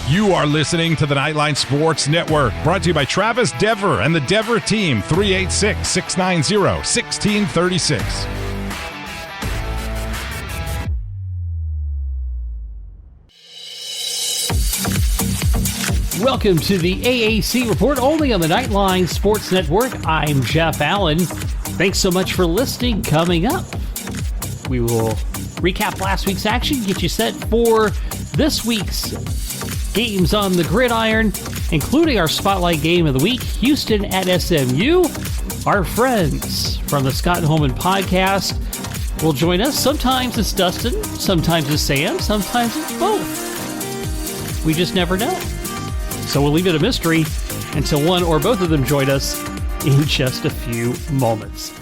You are listening to the Nightline Sports Network, brought to you by Travis Dever and the Dever team, 386-690-1636. Welcome to the AAC Report, only on the Nightline Sports Network. I'm Jeff Allen. Thanks so much for listening. Coming up, we will recap last week's action, get you set for this week's games on the gridiron, including our spotlight game of the week, Houston at SMU. Our friends from the Scott Holman Pawdcast will join us. Sometimes it's Dustin, sometimes it's Sam, sometimes it's both. We just never know. So we'll leave it a mystery until one or both of them join us in just a few moments.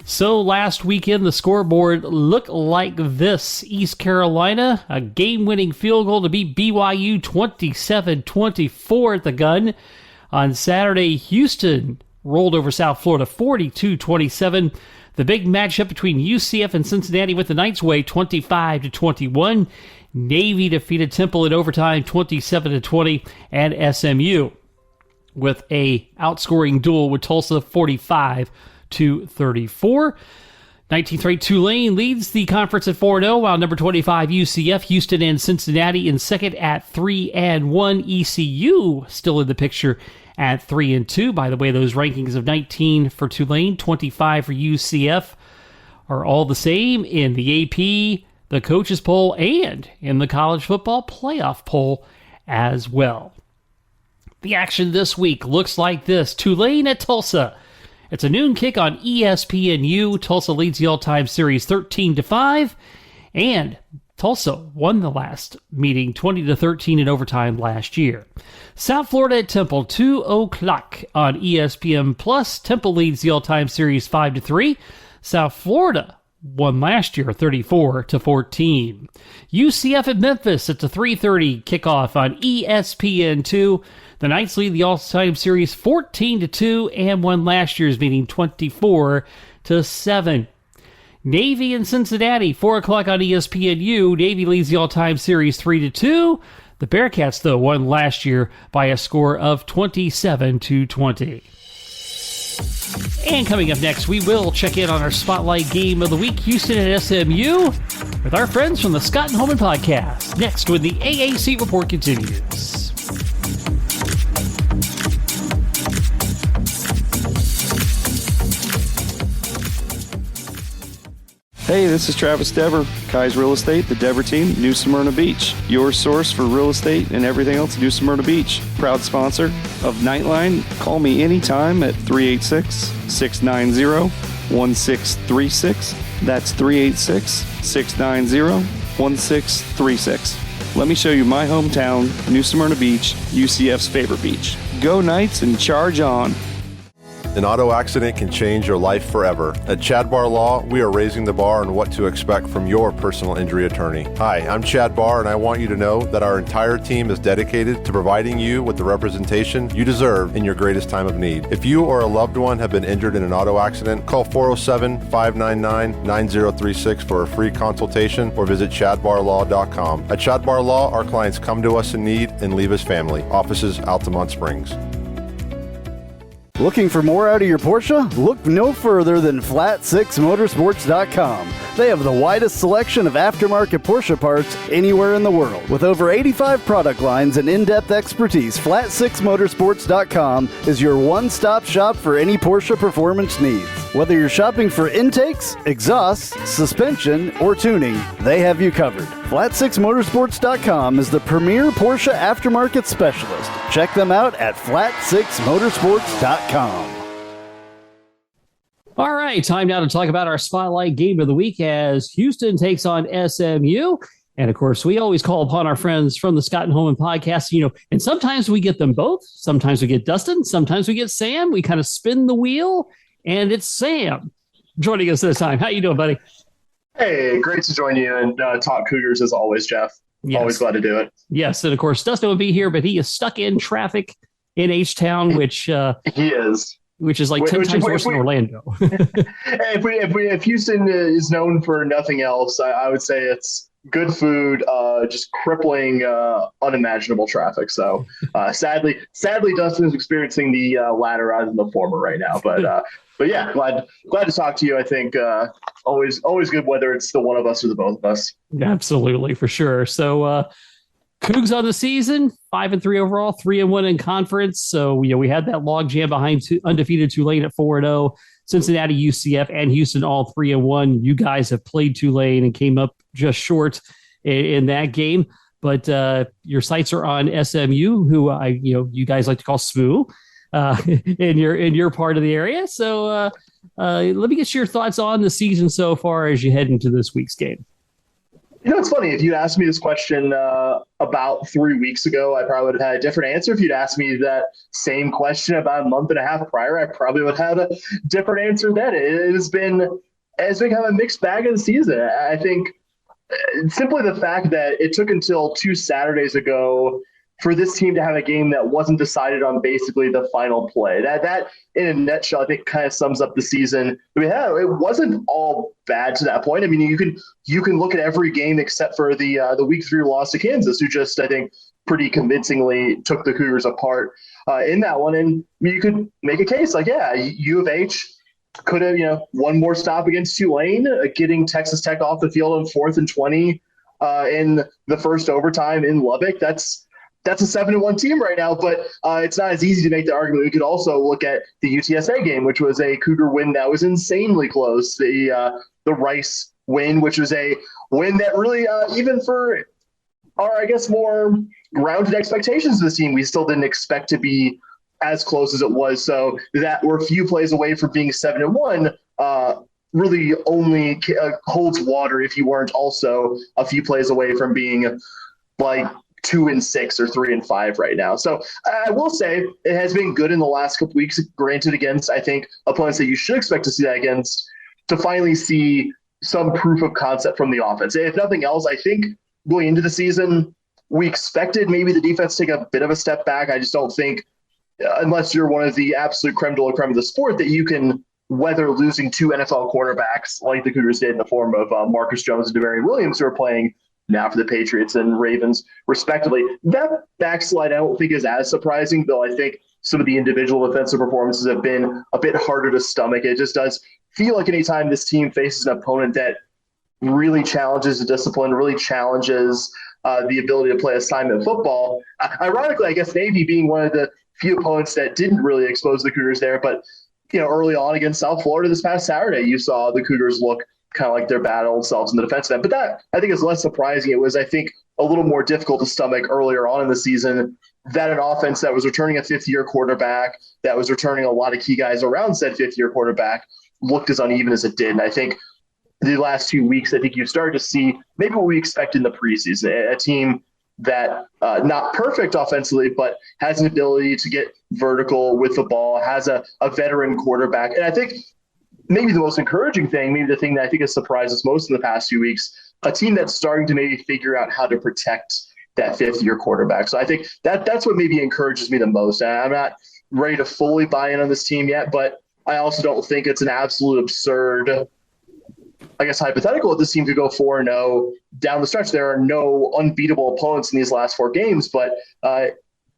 So last weekend, the scoreboard looked like this. East Carolina, a game-winning field goal to beat BYU 27-24 at the gun. On Saturday, Houston rolled over South Florida 42-27. The big matchup between UCF and Cincinnati went the Knights' way 25-21. Navy defeated Temple in overtime 27-20, and SMU with a outscoring duel with Tulsa 45-34. 19th ranked Tulane leads the conference at 4-0, while number 25 UCF, Houston, and Cincinnati in second at 3-1. ECU still in the picture at 3-2. By the way, those rankings of 19 for Tulane, 25 for UCF are all the same in the AP, the coaches poll, and in the college football playoff poll as well. The action this week looks like this. Tulane at Tulsa. It's a noon kick on ESPNU. Tulsa leads the all-time series 13-5, and Tulsa won the last meeting 20-13 in overtime last year. South Florida at Temple, 2 o'clock on ESPN+. Temple leads the all-time series 5-3. South Florida won last year 34-14. UCF at Memphis at the 3:30 kickoff on ESPN2. The Knights lead the all-time series 14-2 and won last year's meeting 24-7. Navy and Cincinnati, 4 o'clock on ESPNU. Navy leads the all-time series 3-2. The Bearcats, though, won last year by a score of 27-20. And coming up next, we will check in on our spotlight game of the week, Houston and SMU, with our friends from the Scott Holman Pawdcast. Next, when the AAC Report continues. Hey, this is Travis Dever, Kai's Real Estate, the Dever team, New Smyrna Beach. Your source for real estate and everything else, New Smyrna Beach. Proud sponsor of Nightline. Call me anytime at 386-690-1636. That's 386-690-1636. Let me show you my hometown, New Smyrna Beach, UCF's favorite beach. Go Knights and charge on. An auto accident can change your life forever. At Chad Barr Law, we are raising the bar on what to expect from your personal injury attorney. Hi, I'm Chad Barr, and I want you to know that our entire team is dedicated to providing you with the representation you deserve in your greatest time of need. If you or a loved one have been injured in an auto accident, call 407-599-9036 for a free consultation or visit chadbarlaw.com. At Chad Barr Law, our clients come to us in need and leave as family. Offices, Altamont Springs. Looking for more out of your Porsche? Look no further than Flat6Motorsports.com. They have the widest selection of aftermarket Porsche parts anywhere in the world. With over 85 product lines and in-depth expertise, Flat6Motorsports.com is your one-stop shop for any Porsche performance needs. Whether you're shopping for intakes, exhausts, suspension, or tuning, they have you covered. Flat6Motorsports.com is the premier Porsche aftermarket specialist. Check them out at Flat6Motorsports.com. All right, time now to talk about our spotlight game of the week as Houston takes on SMU. And of course, we always call upon our friends from the Scott and Holman Pawdcast, and sometimes we get them both. Sometimes we get Dustin. Sometimes we get Sam. We kind of spin the wheel, and it's Sam joining us this time. How you doing, buddy? Hey, great to join you and talk Cougars as always, Jeff. Yes. Always glad to do it. Yes, and of course, Dustin would be here, but he is stuck in traffic in H-Town, which he is. Which is like 10 times worse than Orlando. If Houston is known for nothing else, I would say it's good food, just crippling, unimaginable traffic. So sadly, Dustin's experiencing the latter rather than the former right now. But yeah, glad to talk to you. I think always good whether it's the one of us or the both of us. Absolutely, for sure. So Cougs on the season, 5-3 overall, 3-1 in conference. So we had that log jam behind undefeated Tulane at 4-0. Cincinnati, UCF, and Houston all 3-1. You guys have played Tulane and came up just short in that game. But your sights are on SMU, who you guys like to call SMU, in your part of the area. So let me get your thoughts on the season so far as you head into this week's game. It's funny. If you'd asked me this question about 3 weeks ago, I probably would have had a different answer. If you'd asked me that same question about a month and a half prior, I probably would have had a different answer then. It's been kind of a mixed bag of the season. I think simply the fact that it took until 2 Saturdays ago for this team to have a game that wasn't decided on basically the final play. That in a nutshell, I think kind of sums up the season. It wasn't all bad to that point. I mean, you can look at every game except for the week 3 loss to Kansas, who just, I think, pretty convincingly took the Cougars apart in that one. And you could make a case like, yeah, U of H could have, one more stop against Tulane, getting Texas Tech off the field on 4th and 20 in the first overtime in Lubbock. That's a 7-1 team right now, but it's not as easy to make the argument. We could also look at the UTSA game, which was a Cougar win that was insanely close. The Rice win, which was a win that really, even for our, I guess, more grounded expectations of this team, we still didn't expect to be as close as it was. So that we're a few plays away from being 7-1. Really only holds water if you weren't also a few plays away from being like 2-6 or 3-5 right now. So I will say it has been good in the last couple weeks, granted against, I think, opponents that you should expect to see that against, to finally see some proof of concept from the offense. If nothing else, I think going into the season, we expected maybe the defense to take a bit of a step back. I just don't think, unless you're one of the absolute creme de la creme of the sport, that you can weather losing 2 NFL quarterbacks like the Cougars did in the form of Marcus Jones and Devarian Williams, who are playing now for the Patriots and Ravens, respectively. That backslide I don't think is as surprising, though I think some of the individual offensive performances have been a bit harder to stomach. It just does feel like anytime this team faces an opponent that really challenges the discipline, really challenges the ability to play assignment football. Ironically, I guess Navy being one of the few opponents that didn't really expose the Cougars there, but early on against South Florida this past Saturday, you saw the Cougars look kind of like their bad old selves in the defensive end. But that, I think, is less surprising. It was, I think, a little more difficult to stomach earlier on in the season that an offense that was returning a fifth-year quarterback, that was returning a lot of key guys around said fifth-year quarterback, looked as uneven as it did. And I think the last 2 weeks, I think you started to see maybe what we expect in the preseason, a team that not perfect offensively, but has an ability to get vertical with the ball, has a veteran quarterback. And I think maybe the most encouraging thing, maybe the thing that I think has surprised us most in the past few weeks, a team that's starting to maybe figure out how to protect that fifth-year quarterback. So I think that's what maybe encourages me the most. I'm not ready to fully buy in on this team yet, but I also don't think it's an absolute absurd, I guess, hypothetical that this team could go 4-0 down the stretch. There are no unbeatable opponents in these last 4 games, but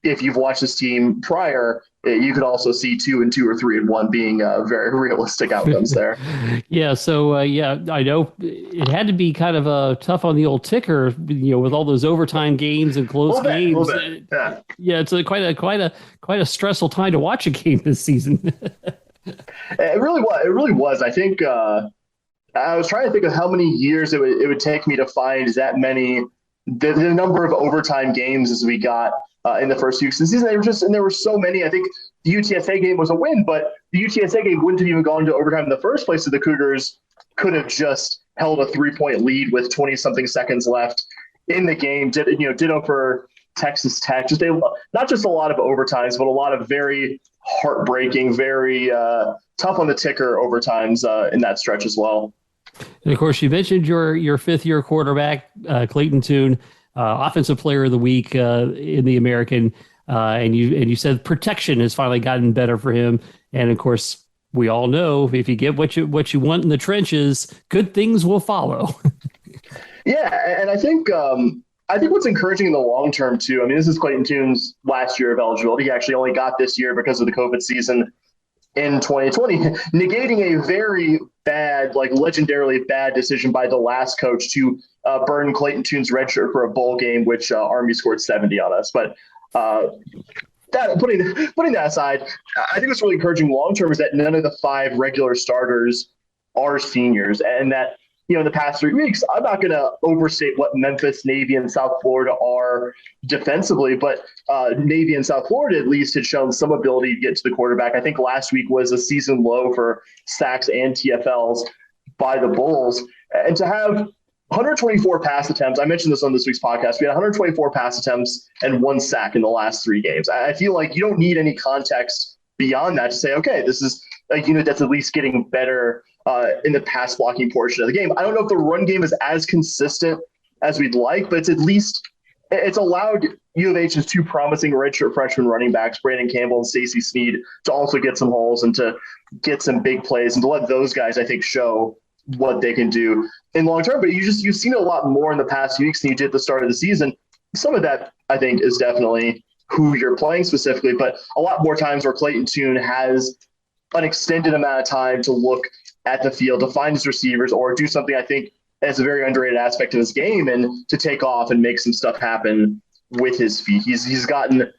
if you've watched this team prior, you could also see 2-2 or 3-1 being very realistic outcomes there. Yeah. So, I know it had to be kind of tough on the old ticker, with all those overtime games and close games. Yeah. It's quite a stressful time to watch a game this season. It really was. I think I was trying to think of how many years it would take me to find that many, the number of overtime games as we got in the first few weeks of the season. There were so many. I think the UTSA game was a win, but the UTSA game wouldn't have even gone to overtime in the first place. So the Cougars could have just held a 3-point lead with 20-something seconds left in the game. Ditto for Texas Tech. Not just a lot of overtimes, but a lot of very heartbreaking, very tough on the ticker overtimes in that stretch as well. And of course, you mentioned your fifth-year quarterback, Clayton Tune, Offensive Player of the Week in the American, and you said protection has finally gotten better for him. And of course, we all know if you get what you want in the trenches, good things will follow. Yeah, and I think what's encouraging in the long term too. I mean, this is Clayton Tune's last year of eligibility. He actually only got this year because of the COVID season in 2020, negating a very bad, like legendarily bad decision by the last coach to burn Clayton Tune's red shirt for a bowl game, which Army scored 70 on us. But putting that aside, I think what's really encouraging long term is that none of the 5 regular starters are seniors, and that in the past 3 weeks, I'm not going to overstate what Memphis, Navy, and South Florida are defensively, but Navy and South Florida at least had shown some ability to get to the quarterback. I think last week was a season low for sacks and TFLs by the Bulls. And to have 124 pass attempts, I mentioned this on this week's podcast, we had 124 pass attempts and 1 sack in the last 3 games. I feel like you don't need any context beyond that to say, okay, this is a unit that's at least getting better in the pass blocking portion of the game. I don't know if the run game is as consistent as we'd like, but it's allowed U of H's 2 promising redshirt freshman running backs, Brandon Campbell and Stacey Sneed, to also get some holes and to get some big plays and to let those guys, I think, show what they can do in long term. But you've seen a lot more in the past few weeks than you did at the start of the season. Some of that, I think, is definitely who you're playing specifically, but a lot more times where Clayton Tune has an extended amount of time to look at the field, to find his receivers, or do something I think is a very underrated aspect of his game, and to take off and make some stuff happen with his feet. He's gotten,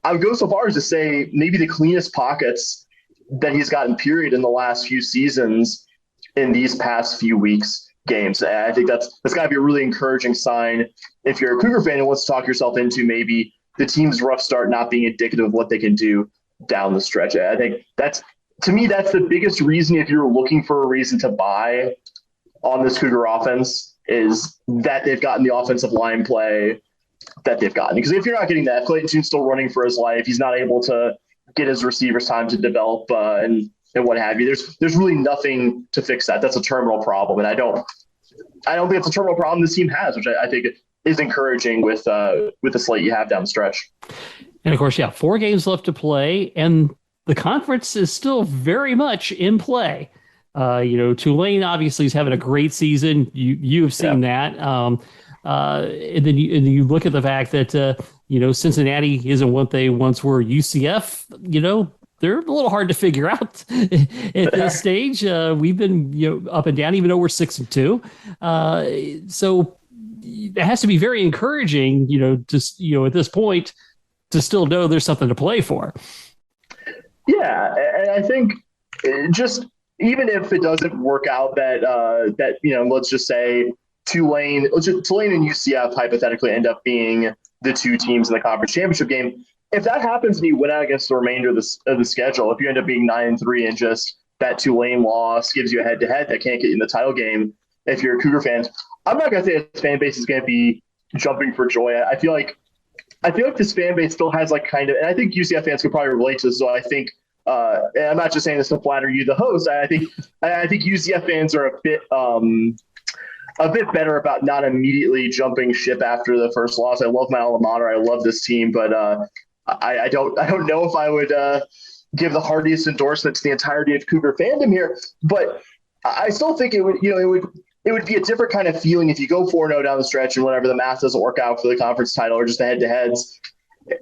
I would go so far as to say, maybe the cleanest pockets that he's gotten, period, in the last few seasons in these past few weeks games. And I think that's got to be a really encouraging sign if you're a Cougar fan and wants to talk yourself into maybe the team's rough start not being indicative of what they can do down the stretch. I think to me, that's the biggest reason, if you're looking for a reason to buy on this Cougar offense, is that they've gotten the offensive line play that they've gotten. Because if you're not getting that, Clayton Tune's still running for his life. He's not able to get his receivers time to develop and what have you. There's really nothing to fix that. That's a terminal problem, and I don't think it's a terminal problem this team has, which I think is encouraging with the slate you have down the stretch. And of course, 4 games left to play, and the conference is still very much in play. Tulane obviously is having a great season. You have seen that. And then you look at the fact that, Cincinnati isn't what they once were. UCF, they're a little hard to figure out at this stage. We've been, up and down, even though we're 6-2. So it has to be very encouraging, at this point to still know there's something to play for. Yeah, and I think just even if it doesn't work out that let's just say Tulane and UCF hypothetically end up being the 2 teams in the conference championship game. If that happens and you win out against the remainder of the schedule, if you end up being 9-3 and just that Tulane loss gives you a head-to-head that can't get you in the title game, if you're a Cougar fan, I'm not going to say this fan base is going to be jumping for joy. I feel like this fan base still has and I think UCF fans could probably relate to this. So I think, and I'm not just saying this to flatter you, the host. I think UCF fans are a bit better about not immediately jumping ship after the first loss. I love my alma mater. I love this team, but I don't know if I would give the heartiest endorsement to the entirety of Cougar fandom here. But I still think it would be a different kind of feeling if you go 4-0 down the stretch and whenever the math doesn't work out for the conference title or just the head-to-heads.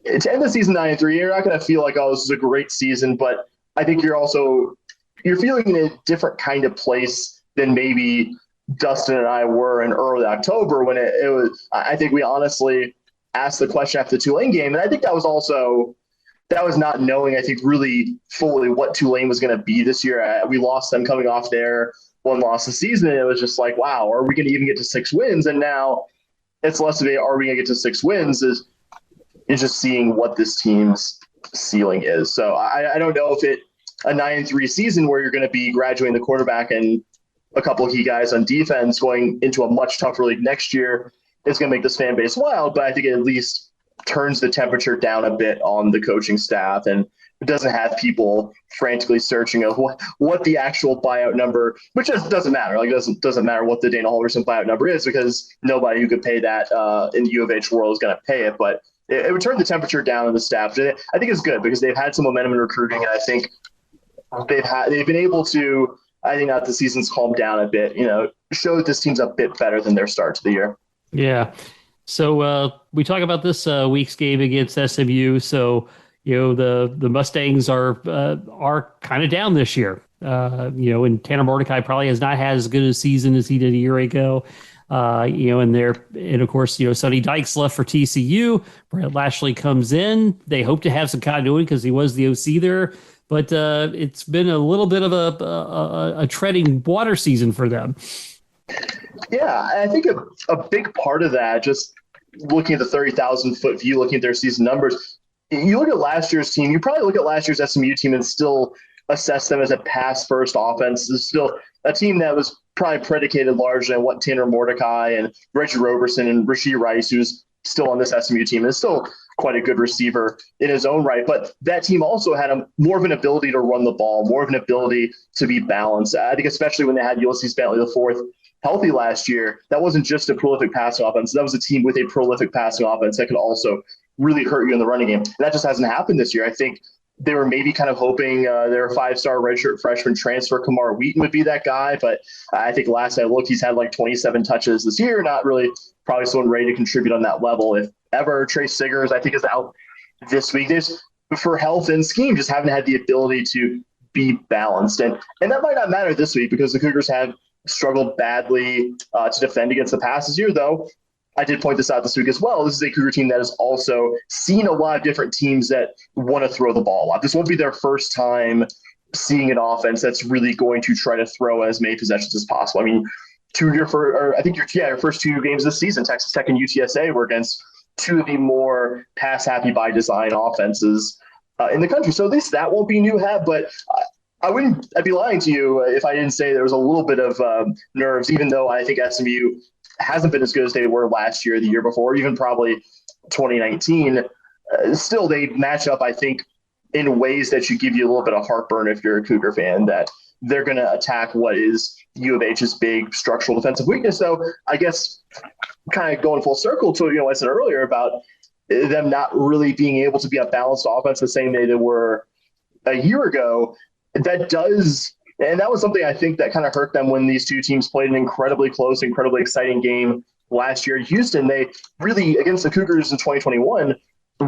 To end the season 9-3, you're not going to feel like, oh, this is a great season, but I think you're feeling in a different kind of place than maybe Dustin and I were in early October when it was. I think we honestly asked the question after the Tulane game, and I think that was not knowing, I think, really fully what Tulane was going to be this year. We lost them coming off their 1 loss this season, and it was just like, wow, are we going to even get to 6 wins? And now it's less of a, are we going to get to 6 wins? Is just seeing what this team's ceiling is. So I don't know if a 9-3 season where you're going to be graduating the quarterback and a couple of key guys on defense going into a much tougher league next year is going to make this fan base wild, but I think it at least turns the temperature down a bit on the coaching staff, and it doesn't have people frantically searching of what the actual buyout number, which just doesn't matter. Like, it doesn't matter what the Dana Holgorsen buyout number is, because nobody who could pay that in the U of H world is going to pay it. But it would turn the temperature down on the staff. I think it's good because they've had some momentum in recruiting, and I think they've been able to I think now that the season's calmed down a bit, show that this team's a bit better than their start to the year. Yeah. So we talk about this week's game against SMU. So, the Mustangs are kind of down this year. And Tanner Mordecai probably has not had as good a season as he did a year ago. And of course, Sonny Dykes left for TCU. Brett Lashley comes in. They hope to have some continuity because he was the OC there. But it's been a little bit of a treading water season for them. Yeah, I think a big part of that, just looking at the 30,000-foot view, looking at their season numbers, you look at last year's team, you probably look at last year's SMU team and still assess them as a pass-first offense. It's still a team that was probably predicated largely on what Tanner Mordecai and Reggie Roberson and Rashee Rice, who's still on this SMU team, is still quite a good receiver in his own right. But that team also had more of an ability to run the ball, more of an ability to be balanced. I think especially when they had Ulysses Bentley IV healthy last year, that wasn't just a prolific passing offense. That was a team with a prolific passing offense that could also really hurt you in the running game. And that just hasn't happened this year. I think they were maybe kind of hoping their 5-star redshirt freshman transfer, Kamar Wheaton, would be that guy. But I think last I looked, he's had like 27 touches this year. Not really probably someone ready to contribute on that level. If ever, Trace Siggers, I think, is out this week. For health and scheme, just haven't had the ability to be balanced. And that might not matter this week because the Cougars have struggled badly to defend against the pass this year, though. I did point this out this week as well. This is a Cougar team that has also seen a lot of different teams that want to throw the ball a lot. This won't be their first time seeing an offense that's really going to try to throw as many possessions as possible. I mean, your first two games this season, Texas Tech and UTSA, were against two of the more pass-happy by design offenses in the country. So at least that won't be new hat, but I'd be lying to you if I didn't say there was a little bit of nerves, even though I think SMU hasn't been as good as they were last year, the year before, even probably 2019. Still, they match up, I think, in ways that should give you a little bit of heartburn if you're a Cougar fan, that they're going to attack what is U of H's big structural defensive weakness. So I guess kind of going full circle to what I said earlier about them not really being able to be a balanced offense the same way they were a year ago, that was something I think that kind of hurt them when these two teams played an incredibly close, incredibly exciting game last year in Houston. They really, against the Cougars in 2021,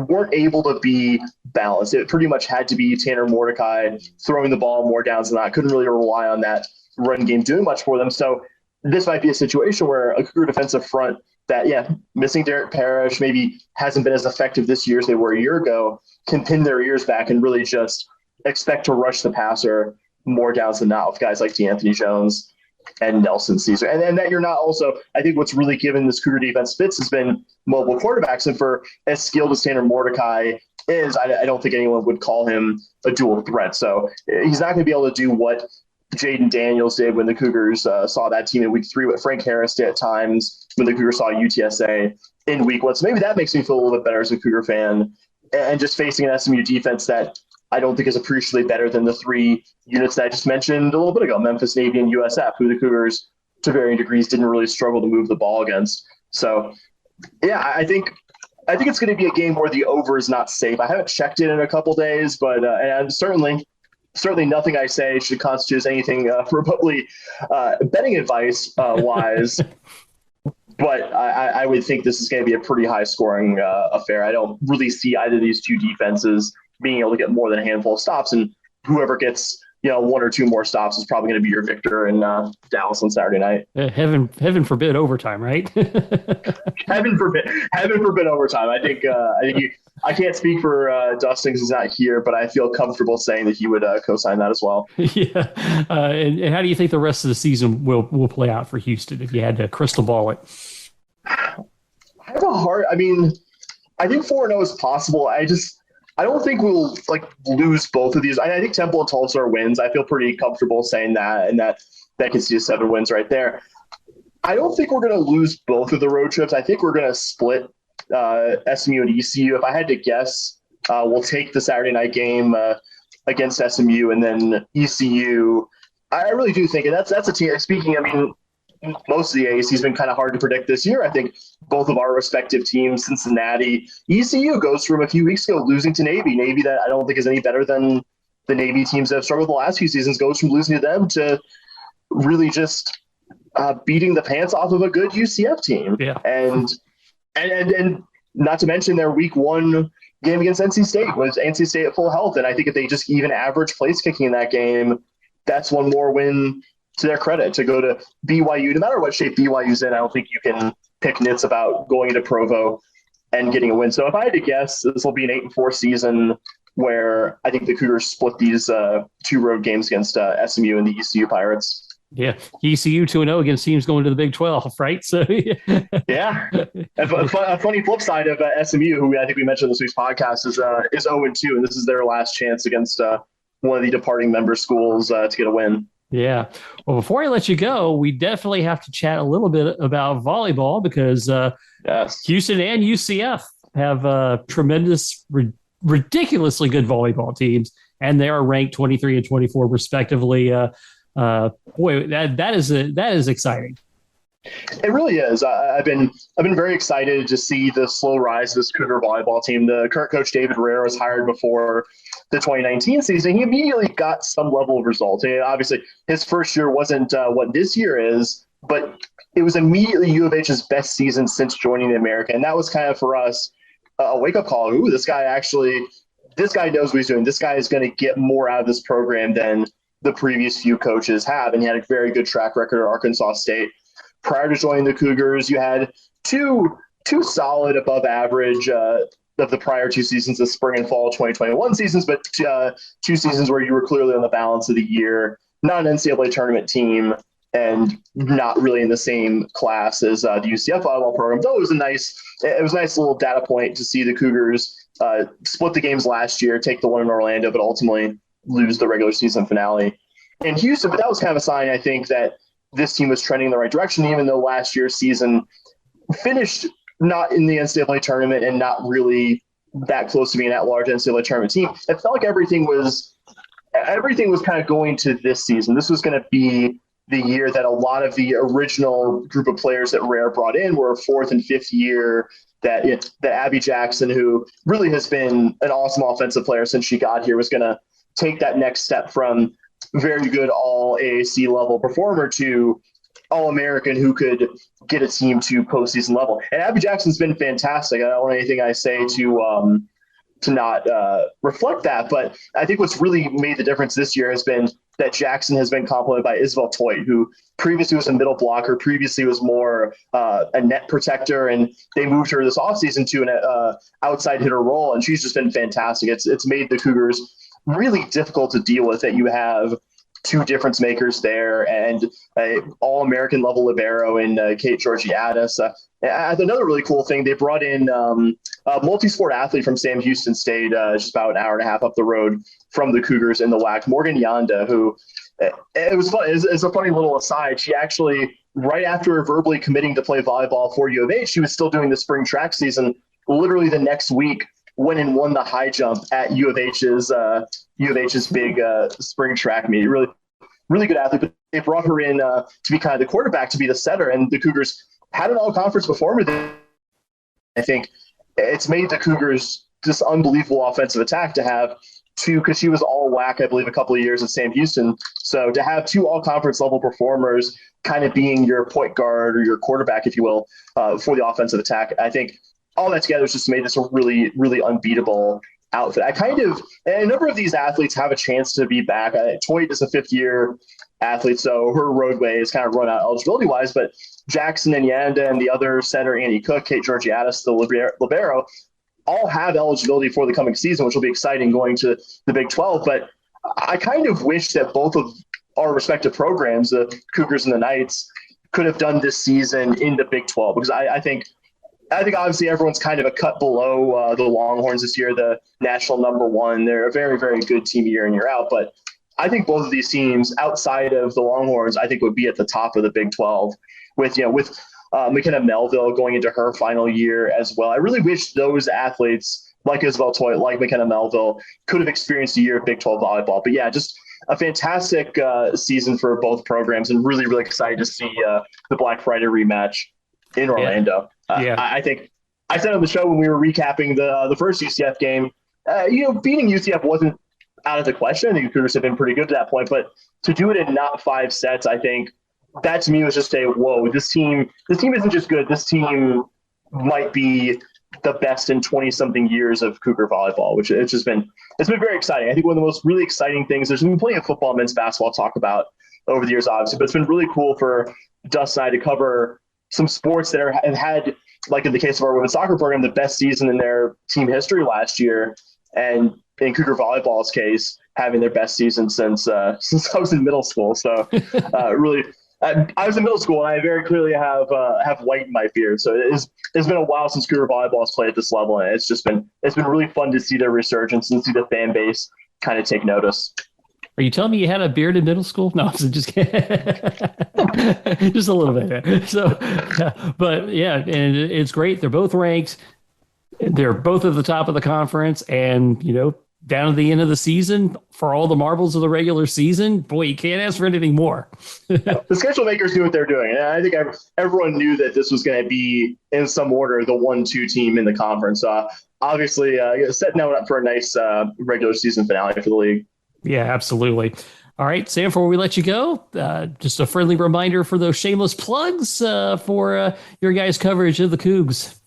weren't able to be balanced. It pretty much had to be Tanner Mordecai throwing the ball more downs than not. Couldn't really rely on that run game doing much for them. So this might be a situation where a Cougar defensive front that, missing Derek Parrish, maybe hasn't been as effective this year as they were a year ago, can pin their ears back and really just expect to rush the passer more downs than not with guys like DeAnthony Jones and Nelson Caesar. And that you're not also, I think what's really given this Cougar defense fits has been mobile quarterbacks. And for as skilled as Tanner Mordecai is, I don't think anyone would call him a dual threat. So he's not going to be able to do what Jaden Daniels did when the Cougars saw that team in week 3, what Frank Harris did at times when the Cougars saw UTSA in week 1. So maybe that makes me feel a little bit better as a Cougar fan. And just facing an SMU defense that I don't think is appreciably better than the 3 units that I just mentioned a little bit ago, Memphis, Navy, and USF, who the Cougars, to varying degrees, didn't really struggle to move the ball against. So, I think it's going to be a game where the over is not safe. I haven't checked it in a couple days, but and certainly nothing I say should constitute as anything remotely betting advice wise. But I would think this is going to be a pretty high-scoring affair. I don't really see either of these two defenses being able to get more than a handful of stops, and whoever gets 1 or 2 more stops is probably going to be your victor in Dallas on Saturday night. Heaven forbid overtime, right? Heaven forbid overtime. I think I can't speak for Dustin because he's not here, but I feel comfortable saying that he would co-sign that as well. Yeah. And how do you think the rest of the season will play out for Houston if you had to crystal ball it? I think 4-0 is possible. I don't think we'll lose both of these. I think Temple and Tulsa are wins. I feel pretty comfortable saying that, and that gets you 7 wins right there. I don't think we're going to lose both of the road trips. I think we're going to split SMU and ECU. If I had to guess, we'll take the Saturday night game against SMU, and then ECU. I really do think, and that's a team. Speaking, most of the AAC has been kind of hard to predict this year. I think both of our respective teams, Cincinnati, ECU goes from a few weeks ago losing to Navy. Navy that I don't think is any better than the Navy teams that have struggled the last few seasons, goes from losing to them to really just beating the pants off of a good UCF team. Yeah. And not to mention their week 1 game against NC State was NC State at full health. And I think if they just even average place kicking in that game, that's one more win to their credit to go to BYU. No matter what shape BYU's in, I don't think you can pick nits about going into Provo and getting a win. So if I had to guess, this will be an 8-4 season where I think the Cougars split these 2 road games against SMU and the ECU Pirates. Yeah, ECU 2-0 against teams going to the Big 12, right? So yeah, a funny flip side of SMU, who I think we mentioned in this week's podcast, is 0-2, and this is their last chance against one of the departing member schools to get a win. Yeah. Well, before I let you go, we definitely have to chat a little bit about volleyball because yes. Houston and UCF have tremendous, ridiculously good volleyball teams, and they are ranked 23 and 24 respectively. Boy, that is exciting. It really is. I've been very excited to see the slow rise of this Cougar volleyball team. The current coach David Herrera was hired before the 2019 season. He immediately got some level of results. And obviously, his first year wasn't what this year is, but it was immediately U of H's best season since joining the American. And that was kind of for us a wake up call. Ooh, this guy knows what he's doing. This guy is going to get more out of this program than the previous few coaches have. And he had a very good track record at Arkansas State. Prior to joining the Cougars, you had two solid above average of the prior 2 seasons, the spring and fall 2021 seasons, but 2 seasons where you were clearly on the balance of the year, not an NCAA tournament team, and not really in the same class as the UCF volleyball program. Though it was a nice little data point to see the Cougars split the games last year, take the one in Orlando, but ultimately lose the regular season finale in Houston. But that was kind of a sign, I think, that this team was trending in the right direction, even though last year's season finished not in the NCAA tournament and not really that close to being that large NCAA tournament team. It felt like everything was kind of going to this season. This was going to be the year that a lot of the original group of players that Rare brought in were 4th and 5th year, that Abby Jackson, who really has been an awesome offensive player since she got here, was going to take that next step from very good all AAC level performer to All-American who could get a team to postseason level. And Abby Jackson's been fantastic. I don't want anything I say to not reflect that, but I think what's really made the difference this year has been that Jackson has been complemented by Isabel Toit, who previously was a middle blocker, previously was more a net protector, and they moved her this offseason to an outside hitter role, and she's just been fantastic. It's made the Cougars really difficult to deal with that you have 2 difference makers there and all-American level libero in Kate Georgiadis. Another really cool thing, they brought in a multi-sport athlete from Sam Houston State, just about an hour and a half up the road from the Cougars in the WAC, Morgan Yanda, who it was fun. It's a funny little aside. She actually, right after verbally committing to play volleyball for U of H, she was still doing the spring track season. Literally the next week, went and won the high jump at U of H's big spring track meet. Really, really good athlete. But they brought her in to be kind of the quarterback, to be the setter, and the Cougars had an all-conference performer. I think it's made the Cougars this unbelievable offensive attack to have 2, because she was all WAC, I believe, a couple of years at Sam Houston. So to have 2 all-conference level performers kind of being your point guard or your quarterback, if you will, for the offensive attack, I think all that together has just made this a really, really unbeatable outfit. And a number of these athletes have a chance to be back. Toit is a 5th-year athlete, so her roadway is kind of run out eligibility-wise, but Jackson and Yanda and the other center, Andy Cook, Kate Georgiadis, the libero, all have eligibility for the coming season, which will be exciting going to the Big 12. But I kind of wish that both of our respective programs, the Cougars and the Knights, could have done this season in the Big 12, because I think obviously everyone's kind of a cut below the Longhorns this year, the national number 1. They're a very, very good team year in, year out. But I think both of these teams outside of the Longhorns, I think would be at the top of the Big 12 with McKenna Melville going into her final year as well. I really wish those athletes like Isabel Toit, like McKenna Melville, could have experienced a year of Big 12 volleyball. But yeah, just a fantastic season for both programs, and really, really excited to see the Black Friday rematch in Orlando. I think I said on the show when we were recapping the first UCF game, beating UCF wasn't out of the question. I think the Cougars have been pretty good to that point, but to do it in not 5 sets, I think that to me was just a, whoa, this team isn't just good. This team might be the best in 20-something years of Cougar volleyball, which it's been very exciting. I think one of the most really exciting things, there's been plenty of football and men's basketball to talk about over the years, obviously, but it's been really cool for Dust and I to cover some sports that have had, like in the case of our women's soccer program, the best season in their team history last year, and in Cougar volleyball's case, having their best season since I was in middle school. So really, I was in middle school, and I very clearly have white in my beard. So it's been a while since Cougar volleyball has played at this level, and it's been really fun to see their resurgence and see the fan base kind of take notice. Are you telling me you had a beard in middle school? No, I'm just kidding. Just a little bit. So, but yeah, and it's great. They're both ranked. They're both at the top of the conference, and down at the end of the season for all the marbles of the regular season, boy, you can't ask for anything more. The schedule makers knew what they're doing. And I think everyone knew that this was going to be, in some order, the 1-2 team in the conference. Obviously, setting that up for a nice regular season finale for the league. Yeah, absolutely. All right, Sam, before we let you go, just a friendly reminder for those shameless plugs for your guys' coverage of the Cougs.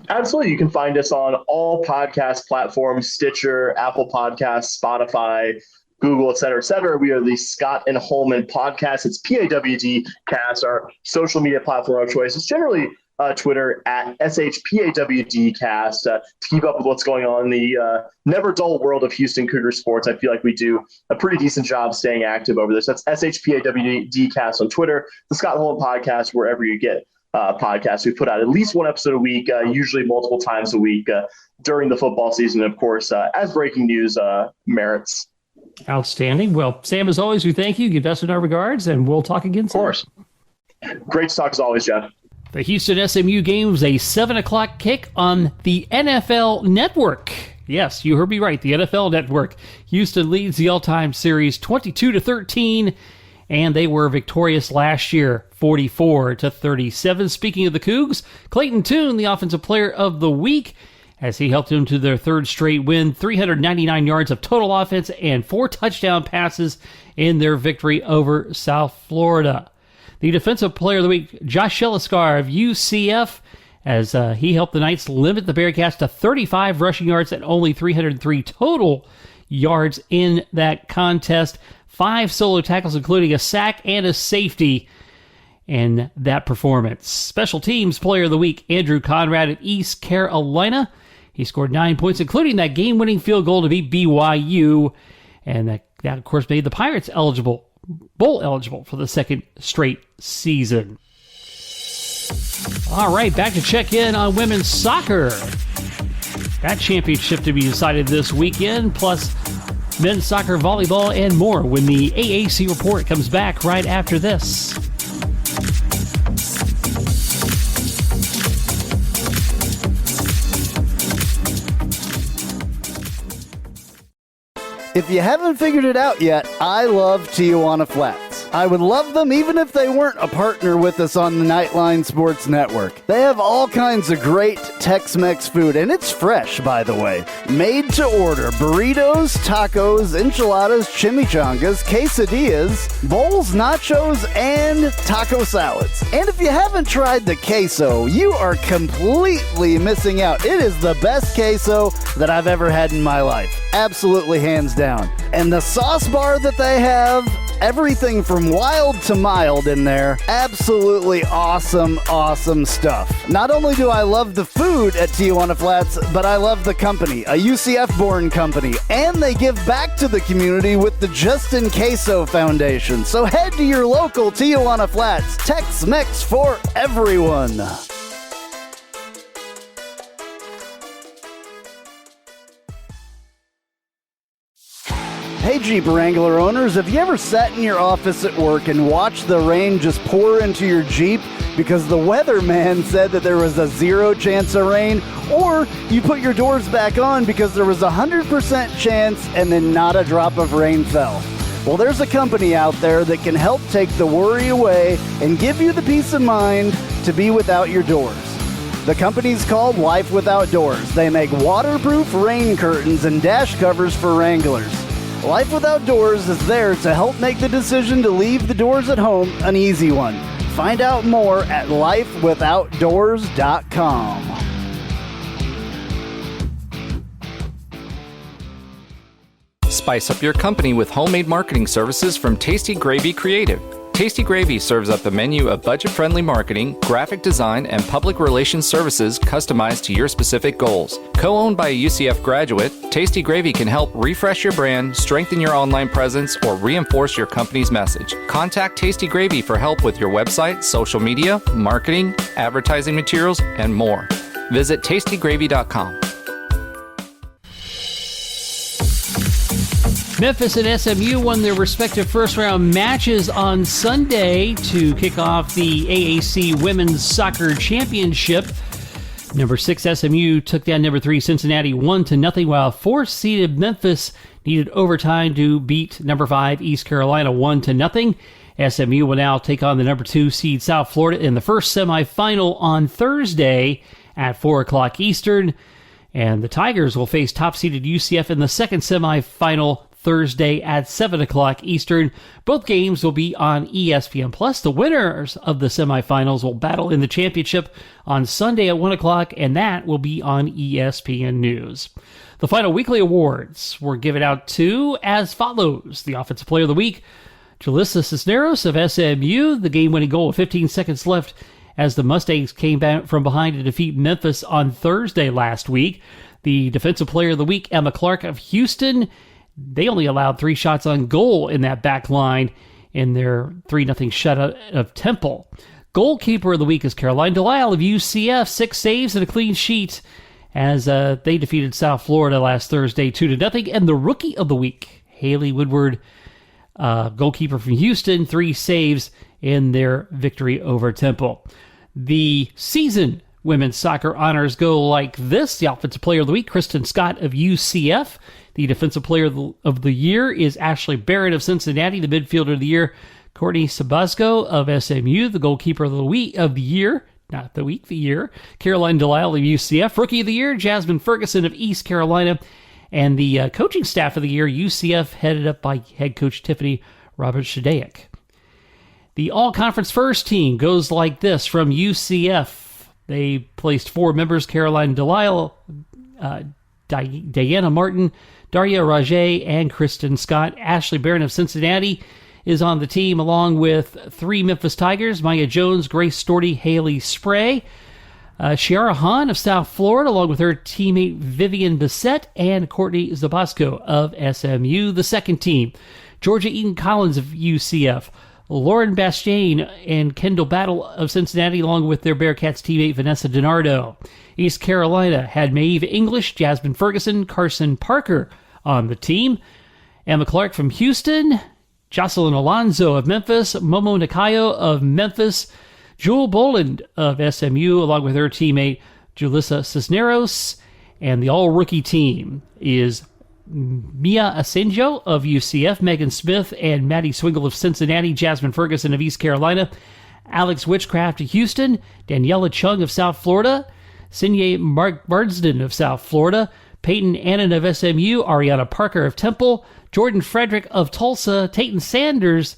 Absolutely. You can find us on all podcast platforms, Stitcher, Apple Podcasts, Spotify, Google, et cetera, et cetera. We are the Scott and Holman Podcast. It's PAWD Cast, our social media platform of choice. It's generally Twitter at SHPAWDcast to keep up with what's going on in the never dull world of Houston Cougar sports. I feel like we do a pretty decent job staying active over this. That's SHPAWDcast on Twitter, the Scott Holman Podcast, wherever you get podcasts. We put out at least one episode a week, usually multiple times a week during the football season, of course, as breaking news merits. Outstanding. Well, Sam, as always, we thank you. Give us our regards, and we'll talk again soon. Of course. Great to talk as always, Jeff. The Houston SMU game was a 7 o'clock kick on the NFL Network. Yes, you heard me right, the NFL Network. Houston leads the all-time series 22-13, and they were victorious last year, 44-37. Speaking of the Cougs, Clayton Tune, the Offensive Player of the Week, as he helped them to their third straight win, 399 yards of total offense and 4 touchdown passes in their victory over South Florida. The Defensive Player of the Week, Josh Sheliskar of UCF, as he helped the Knights limit the Bearcats to 35 rushing yards and only 303 total yards in that contest. 5 solo tackles, including a sack and a safety in that performance. Special Teams Player of the Week, Andrew Conrad of East Carolina. He scored 9 points, including that game-winning field goal to beat BYU. And that of course, made the Pirates bowl eligible for the second straight season. All right, back to check in on women's soccer. That championship to be decided this weekend, plus men's soccer, volleyball, and more when the AAC Report comes back right after this. If you haven't figured it out yet, I love Tijuana Flats. I would love them even if they weren't a partner with us on the Nightline Sports Network. They have all kinds of great Tex-Mex food, and it's fresh, by the way. Made to order burritos, tacos, enchiladas, chimichangas, quesadillas, bowls, nachos, and taco salads. And if you haven't tried the queso, you are completely missing out. It is the best queso that I've ever had in my life. Absolutely hands down. And the sauce bar that they have, everything from wild to mild in there. Absolutely awesome, awesome stuff. Not only do I love the food at Tijuana Flats, but I love the company, a UCF-born company. And they give back to the community with the Justin Queso Foundation. So head to your local Tijuana Flats. Tex-Mex for everyone. Hey Jeep Wrangler owners, have you ever sat in your office at work and watched the rain just pour into your Jeep because the weatherman said that there was a 0 chance of rain? Or you put your doors back on because there was a 100% chance and then not a drop of rain fell? Well, there's a company out there that can help take the worry away and give you the peace of mind to be without your doors. The company's called Life Without Doors. They make waterproof rain curtains and dash covers for Wranglers. Life Without Doors is there to help make the decision to leave the doors at home an easy one. Find out more at lifewithoutdoors.com. Spice up your company with homemade marketing services from Tasty Gravy Creative. Tasty Gravy serves up the menu of budget-friendly marketing, graphic design, and public relations services customized to your specific goals. Co-owned by a UCF graduate, Tasty Gravy can help refresh your brand, strengthen your online presence, or reinforce your company's message. Contact Tasty Gravy for help with your website, social media, marketing, advertising materials, and more. Visit tastygravy.com. Memphis and SMU won their respective first-round matches on Sunday to kick off the AAC Women's Soccer Championship. Number 6 SMU took down number 3 Cincinnati 1-0, while 4th-seeded Memphis needed overtime to beat number 5 East Carolina 1-0. SMU will now take on the number 2 seed South Florida in the first semifinal on Thursday at 4 o'clock Eastern. And the Tigers will face top-seeded UCF in the second semifinal Thursday at 7 o'clock Eastern. Both games will be on ESPN+. The winners of the semifinals will battle in the championship on Sunday at 1 o'clock, and that will be on ESPN News. The final weekly awards were given out to as follows. The Offensive Player of the Week, Julissa Cisneros of SMU, the game-winning goal with 15 seconds left as the Mustangs came back from behind to defeat Memphis on Thursday last week. The Defensive Player of the Week, Emma Clark of Houston. They only allowed 3 shots on goal in that back line in their 3-0 shutout of Temple. Goalkeeper of the Week is Caroline Delisle of UCF, 6 saves and a clean sheet as they defeated South Florida last Thursday 2-0. And the Rookie of the Week, Haley Woodward, goalkeeper from Houston, 3 saves in their victory over Temple. The season women's soccer honors go like this. The Offensive Player of the Week, Kristen Scott of UCF. The Defensive Player of the Year is Ashley Barrett of Cincinnati. The Midfielder of the Year, Courtney Sabasco of SMU. The Goalkeeper of the Year, not the week, the year, Caroline Delisle of UCF. Rookie of the Year, Jasmine Ferguson of East Carolina. And the Coaching Staff of the Year, UCF, headed up by head coach Tiffany Roberts-Shadaic. The All-Conference First Team goes like this from UCF. They placed 4 members, Caroline Delisle, Diana Martin, Daria Rajay, and Kristen Scott. Ashley Barron of Cincinnati is on the team, along with 3 Memphis Tigers, Maya Jones, Grace Storty, Haley Spray. Shiara Hahn of South Florida, along with her teammate Vivian Bissett, and Courtney Zabasco of SMU. The second team, Georgia Eaton Collins of UCF, Lauren Bastian and Kendall Battle of Cincinnati, along with their Bearcats teammate Vanessa DiNardo. East Carolina had Maeve English, Jasmine Ferguson, Carson Parker on the team. Emma Clark from Houston, Jocelyn Alonzo of Memphis, Momo Nakayo of Memphis, Jewel Boland of SMU, along with her teammate Julissa Cisneros. And the all-rookie team is Mia Asenjo of UCF, Megan Smith and Maddie Swingle of Cincinnati, Jasmine Ferguson of East Carolina, Alex Witchcraft of Houston, Daniela Chung of South Florida, Sinye Marsden of South Florida, Peyton Annan of SMU, Ariana Parker of Temple, Jordan Frederick of Tulsa, Tatum Sanders,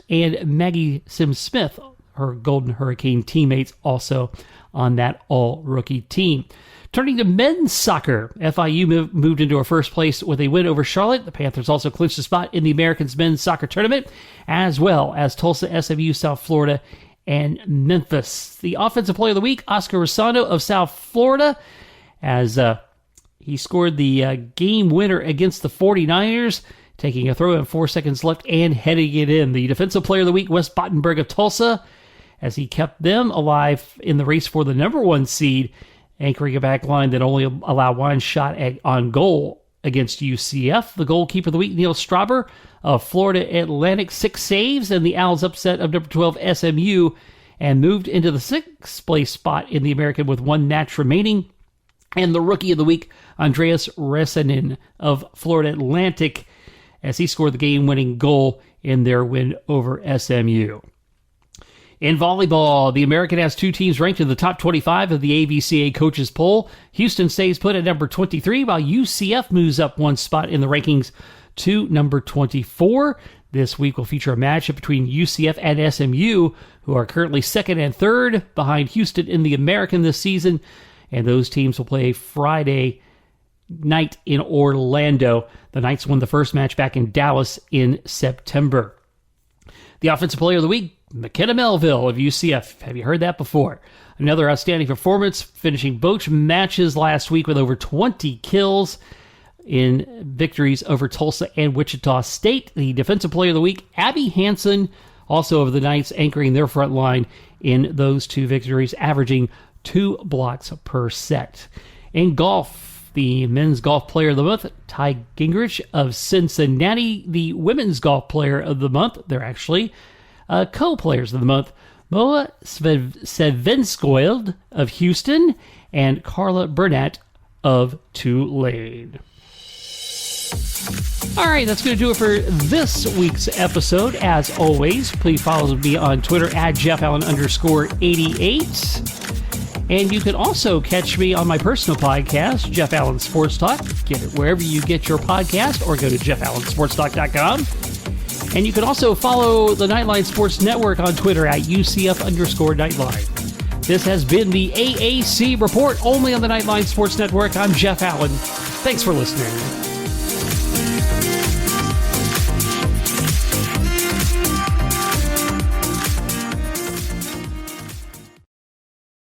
and Maggie Sims-Smith, her Golden Hurricane teammates, also on that all-rookie team. Turning to men's soccer, FIU moved into a first place with a win over Charlotte. The Panthers also clinched a spot in the Americans men's soccer tournament, as well as Tulsa, SMU, South Florida, and Memphis. The Offensive Player of the Week, Oscar Rosano of South Florida, as he scored the game winner against the 49ers, taking a throw in 4 seconds left and heading it in. The Defensive Player of the Week, Wes Bottenberg of Tulsa, as he kept them alive in the race for the number 1 seed, anchoring a back line that only allowed 1 shot on goal against UCF. The Goalkeeper of the Week, Neil Strauber of Florida Atlantic, 6 saves, and the Owls upset of number 12 SMU and moved into the 6th place spot in the American with 1 match remaining. And the Rookie of the Week, Andreas Resanen of Florida Atlantic, as he scored the game-winning goal in their win over SMU. In volleyball, the American has 2 teams ranked in the top 25 of the AVCA coaches poll. Houston stays put at number 23, while UCF moves up 1 spot in the rankings to number 24. This week will feature a matchup between UCF and SMU, who are currently 2nd and 3rd behind Houston in the American this season. And those teams will play Friday night in Orlando. The Knights won the first match back in Dallas in September. The Offensive Player of the Week, McKenna Melville of UCF. Have you heard that before? Another outstanding performance, finishing both matches last week with over 20 kills in victories over Tulsa and Wichita State. The Defensive Player of the Week, Abby Hansen, also of the Knights, anchoring their front line in those 2 victories, averaging 2 blocks per set. In golf, the Men's Golf Player of the Month, Ty Gingrich of Cincinnati. The Women's Golf Player of the Month, they're actually co-players of the month, Moa Sevenskoild of Houston and Carla Burnett of Tulane. All right, that's going to do it for this week's episode. As always, please follow me on Twitter at JeffAllen_88. And you can also catch me on my personal podcast, Jeff Allen Sports Talk. Get it wherever you get your podcast or go to JeffAllenSportsTalk.com. And you can also follow the Nightline Sports Network on Twitter at UCF_Nightline. This has been the AAC Report, only on the Nightline Sports Network. I'm Jeff Allen. Thanks for listening.